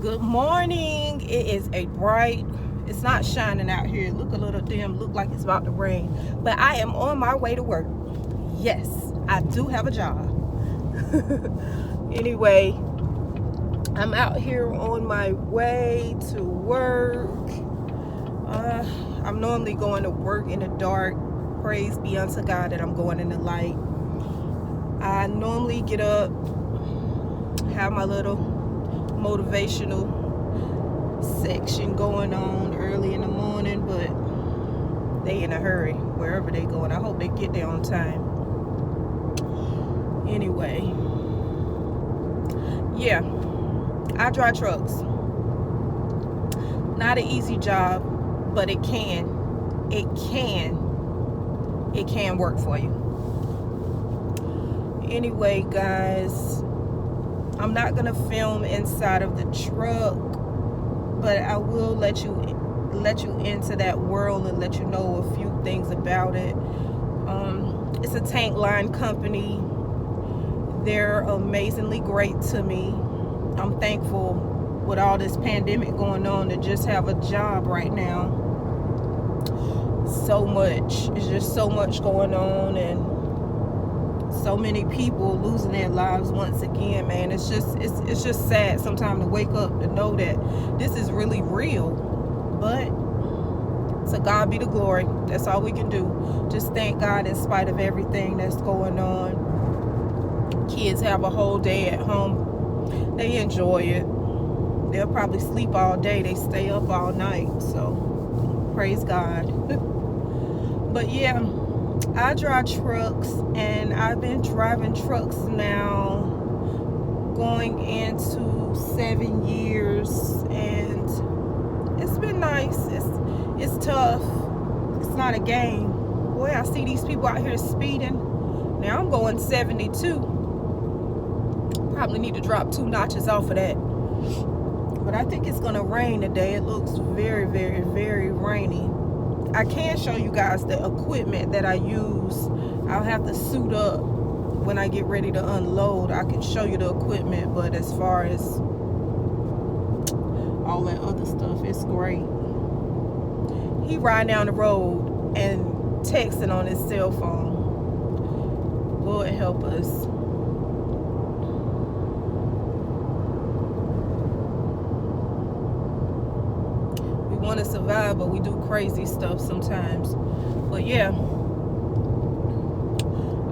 Good morning. It is a bright, it's not shining out here. Look a little dim, look like it's about to rain. But I am on my way to work. Yes, I do have a job. Anyway, I'm out here on my way to work. I'm normally going to work in the dark. Praise be unto God that I'm going in the light. I normally get up, have my little motivational section going on early in the morning, but they in a hurry wherever they going. I hope they get there on time. Anyway, yeah, I drive trucks. Not an easy job, but it can work for you. Anyway, guys, I'm not gonna film inside of the truck, but I will let you into that world and let you know a few things about it. It's a tank line company. They're amazingly great to me. I'm thankful with all this pandemic going on to just have a job right now. So much, it's just so much going on, and so many people losing their lives once again, man. It's just sad sometimes to wake up to know that this is really real. But to God be the glory. That's all we can do. Just thank God in spite of everything that's going on. Kids have a whole day at home. They enjoy it. They'll probably sleep all day. They stay up all night. So praise God. But yeah, I drive trucks, and I've been driving trucks now going into 7 years, and it's been nice. It's tough. It's not a game. Boy, I see these people out here speeding. Now I'm going 72. Probably need to drop 2 notches off of that. But I think it's gonna rain today. It looks very, very, very rainy. I can show you guys the equipment that I use. I'll have to suit up when I get ready to unload. I can show you the equipment, but as far as all that other stuff, it's great. He riding down the road and texting on his cell phone. Lord help us. Want to survive, but we do crazy stuff sometimes. But yeah,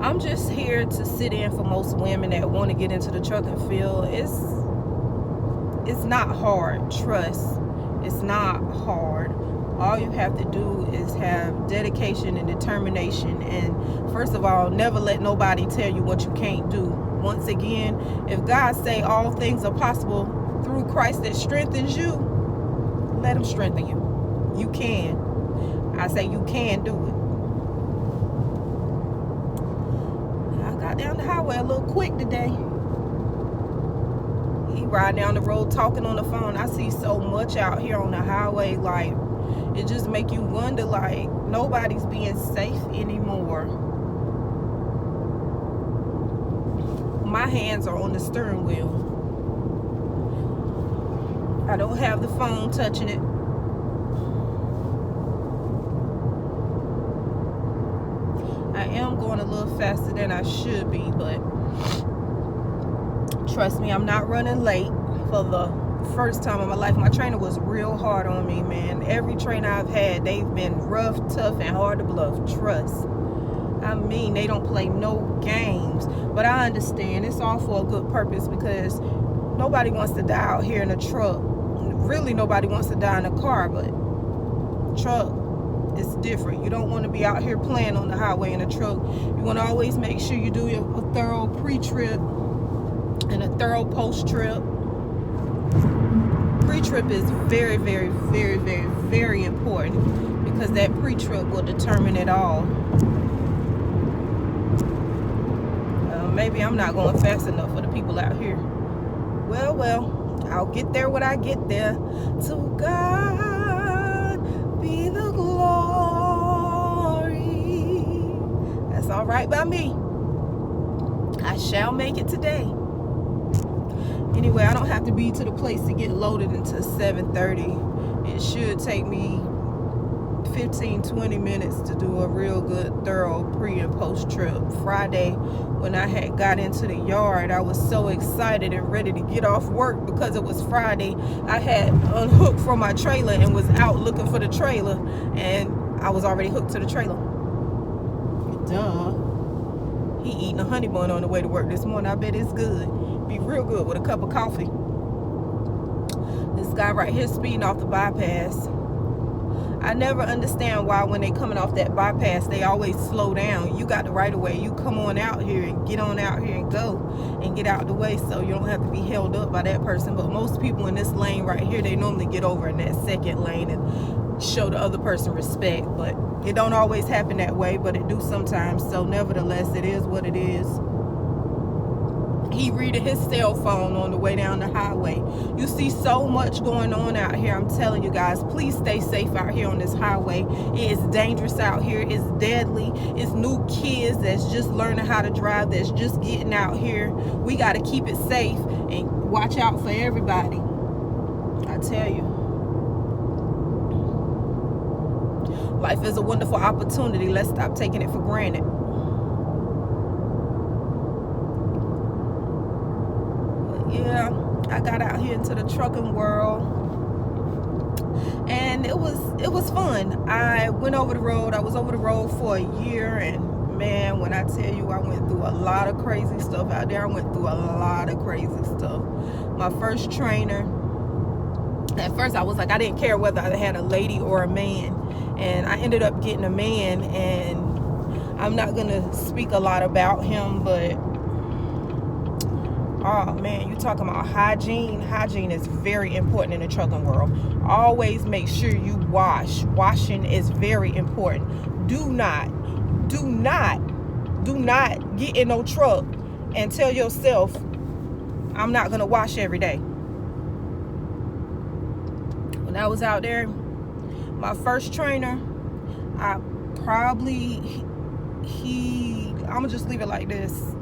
I'm just here to sit in for most women that want to get into the trucking field. It's not hard. Trust, it's not hard. All you have to do is have dedication and determination, and first of all, never let nobody tell you what you can't do. Once again, if God say all things are possible through Christ that strengthens you, let him strengthen you. You can. I say you can do it. I got down the highway a little quick today. He riding down the road talking on the phone. I see so much out here on the highway, like it just make you wonder, like nobody's being safe anymore. My hands are on the steering wheel. I don't have the phone touching it. I am going a little faster than I should be, but trust me, I'm not running late. For the first time in my life, my trainer was real hard on me, man. Every trainer I've had, they've been rough, tough, and hard to bluff. Trust. I mean, they don't play no games. But I understand it's all for a good purpose, because nobody wants to die out here in a truck. Really, nobody wants to die in a car, but truck, it's different. You don't want to be out here playing on the highway in a truck. You want to always make sure you do a thorough pre-trip and a thorough post-trip. Pre-trip is very, very, very, very, very important, because that pre-trip will determine it all. Maybe I'm not going fast enough for the people out here. Well, I'll get there when I get there. To God be the glory. That's all right by me. I shall make it today. Anyway, I don't have to be to the place to get loaded until 7:30. It should take me 15-20 minutes to do a real good thorough pre and post trip. Friday, when I had got into the yard, I was so excited and ready to get off work because it was Friday. I had unhooked from my trailer and was out looking for the trailer, and I was already hooked to the trailer. Duh. He eating a honey bun on the way to work this morning. I bet it's good. Be real good with a cup of coffee. This guy right here speeding off the bypass. I never understand why when they coming off that bypass, they always slow down. You got the right of way. You come on out here and get on out here and go and get out the way so you don't have to be held up by that person. But most people in this lane right here, they normally get over in that second lane and show the other person respect. But it don't always happen that way, but it do sometimes. So nevertheless, it is what it is. He reading his cell phone on the way down the highway. You see so much going on out here. I'm telling you guys, please stay safe out here on this highway. It is dangerous out here. It's deadly. It's new kids that's just learning how to drive, that's just getting out here. We got to keep it safe and watch out for everybody. I tell you. Life is a wonderful opportunity. Let's stop taking it for granted. Yeah, I got out here into the trucking world, and it was fun. I went over the road. I was over the road for a year, and man, when I tell you, I went through a lot of crazy stuff out there. I went through a lot of crazy stuff. My first trainer, at first I was like, I didn't care whether I had a lady or a man, and I ended up getting a man, and I'm not gonna speak a lot about him, but oh man, you talking about hygiene. Hygiene is very important in the trucking world. Always make sure you wash. Washing is very important. Do not get in no truck and tell yourself, I'm not gonna wash every day. When I was out there, my first trainer, I'm gonna just leave it like this.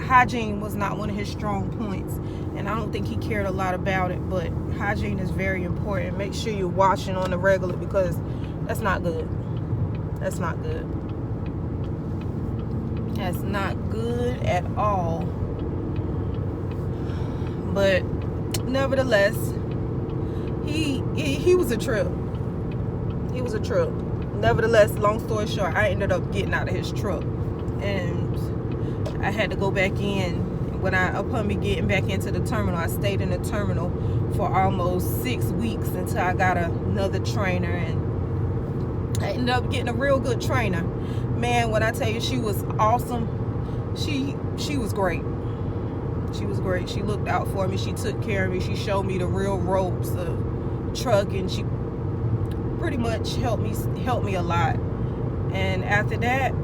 Hygiene was not one of his strong points, and I don't think he cared a lot about it, but hygiene is very important. Make sure you're washing on the regular, because that's not good. That's not good. That's not good at all. But nevertheless, he was a trip. He was a trip. Nevertheless, long story short, I ended up getting out of his truck, and I had to go back in. Upon me getting back into the terminal, I stayed in the terminal for almost 6 weeks until I got another trainer, and I ended up getting a real good trainer. Man, when I tell you, she was awesome. She was great. She was great. She looked out for me. She took care of me. She showed me the real ropes of trucking. She pretty much helped me a lot. And after that,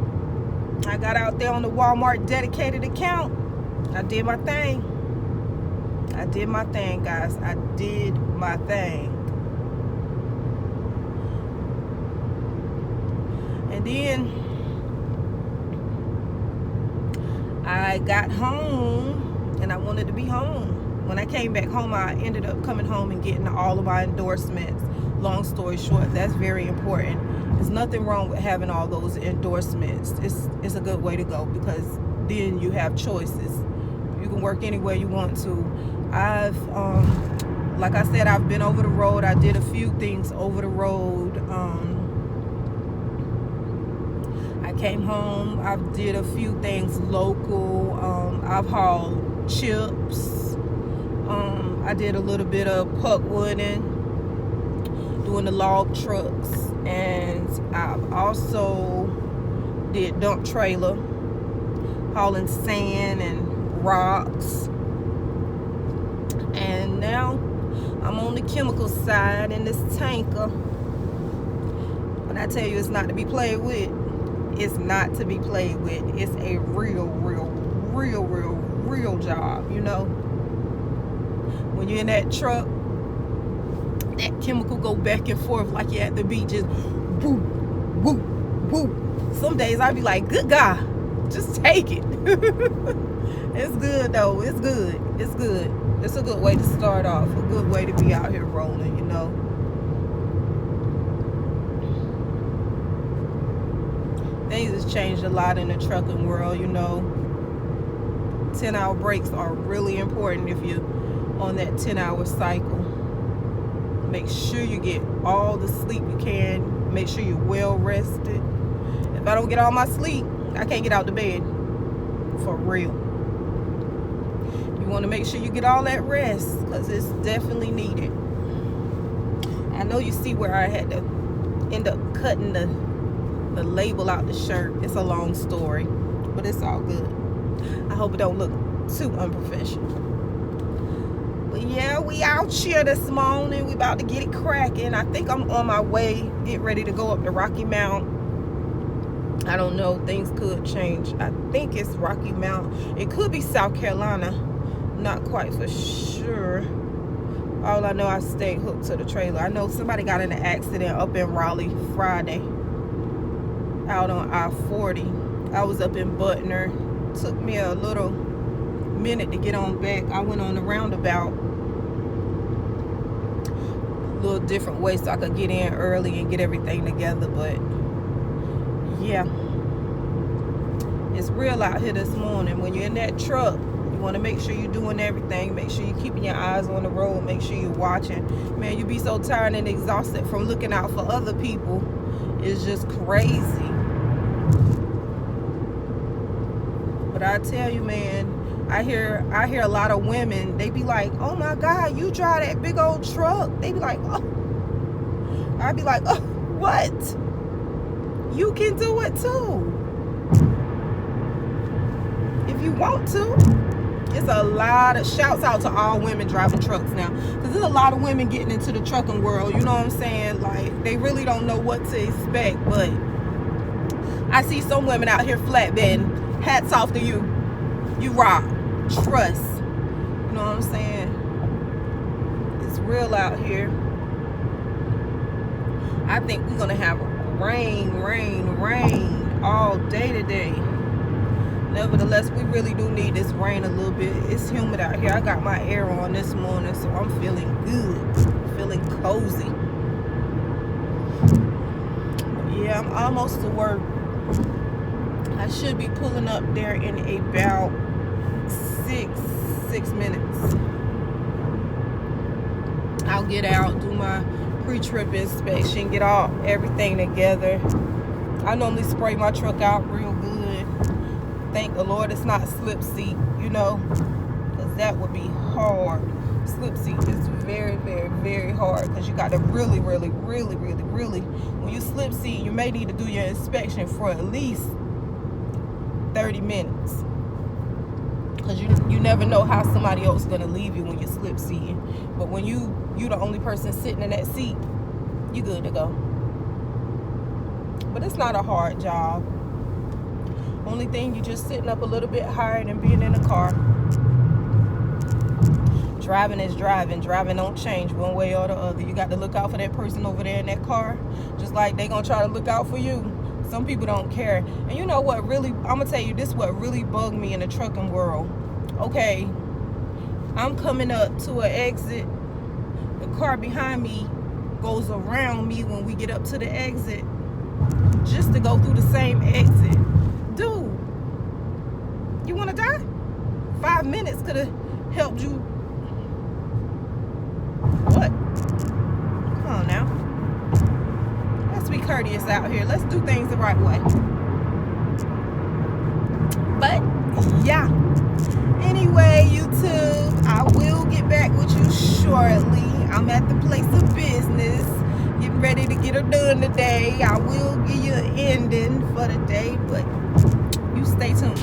I got out there on the Walmart dedicated account. I did my thing. I did my thing, guys. I did my thing. And then I got home, and I wanted to be home. When I came back home, I ended up coming home and getting all of my endorsements. Long story short, that's very important. There's nothing wrong with having all those endorsements. It's a good way to go, because then you have choices. You can work any way you want to. Like I said, I've been over the road. I did a few things over the road. I came home. I did a few things local. I've hauled chips. I did a little bit of puck wooding, doing the log trucks, and I've also did dump trailer, hauling sand and rocks. And now I'm on the chemical side in this tanker. When I tell you it's not to be played with, it's not to be played with. It's a real job, you know. When you're in that truck, that chemical go back and forth like you're at the beach, just whoop, whoop, whoop. Some days I'd be like, good God, just take it. It's good though. It's good. It's good. It's a good way to start off, a good way to be out here rolling, you know. Things has changed a lot in the trucking world, you know. 10-hour breaks are really important if you're on that 10-hour cycle. Make sure you get all the sleep you can. Make sure you're well rested. If I don't get all my sleep, I can't get out the bed. For real. You want to make sure you get all that rest, because it's definitely needed. I know you see where I had to end up cutting the label out the shirt. It's a long story, but it's all good. I hope it don't look too unprofessional. But yeah, we out here this morning. We about to get it cracking. I think I'm on my way, get ready to go up the Rocky Mount. I don't know, things could change. I think it's Rocky Mount. It could be South Carolina. Not quite for sure. All I know, I stayed hooked to the trailer. I know somebody got in an accident up in Raleigh Friday, out on I-40. I was up in Butner. Took me a little minute to get on back. I went on the roundabout a little different way so I could get in early and get everything together. But yeah, it's real out here this morning. When you're in that truck, you want to make sure you're doing everything. Make sure you're keeping your eyes on the road. Make sure you're watching. Man, you be so tired and exhausted from looking out for other people. It's just crazy. But I tell you, man, I hear a lot of women, they be like, oh my God, you drive that big old truck. They be like, oh. I be like, oh, what? You can do it too. If you want to. It's a lot of shouts out to all women driving trucks now. Because there's a lot of women getting into the trucking world. You know what I'm saying? Like, they really don't know what to expect. But I see some women out here flatbedding. Hats off to you. You rock. Trust. You know what I'm saying? It's real out here. I think we're going to have rain all day today. Nevertheless, we really do need this rain a little bit. It's humid out here. I got my air on this morning, so I'm feeling good. Feeling cozy. Yeah, I'm almost to work. I should be pulling up there in about six minutes. I'll get out, do my pre-trip inspection, get everything together. I normally spray my truck out real good. Thank the Lord it's not slip seat, you know, because that would be hard. Slip seat is very, very, very hard, because you got to really, when you slip seat, you may need to do your inspection for at least 30 minutes, because you never know how somebody else is going to leave you when you're slip seating. But when you the only person sitting in that seat, you good to go. But it's not a hard job. Only thing, you just sitting up a little bit higher than being in the car. Driving is driving. Driving don't change one way or the other. You got to look out for that person over there in that car, just like they gonna try to look out for you. Some people don't care. And you know what really, I'm gonna tell you, this is what really bugged me in the trucking world. Okay, I'm coming up to an exit. The car behind me goes around me when we get up to the exit, just to go through the same exit. Dude, you want to die? 5 minutes could have helped you. What? Come on now. Let's be courteous out here. Let's do things the right way. But yeah. Anyway, YouTube, I will get back with you shortly. I'm at the place of business, getting ready to get her done today. I will give you an ending for the day, but you stay tuned.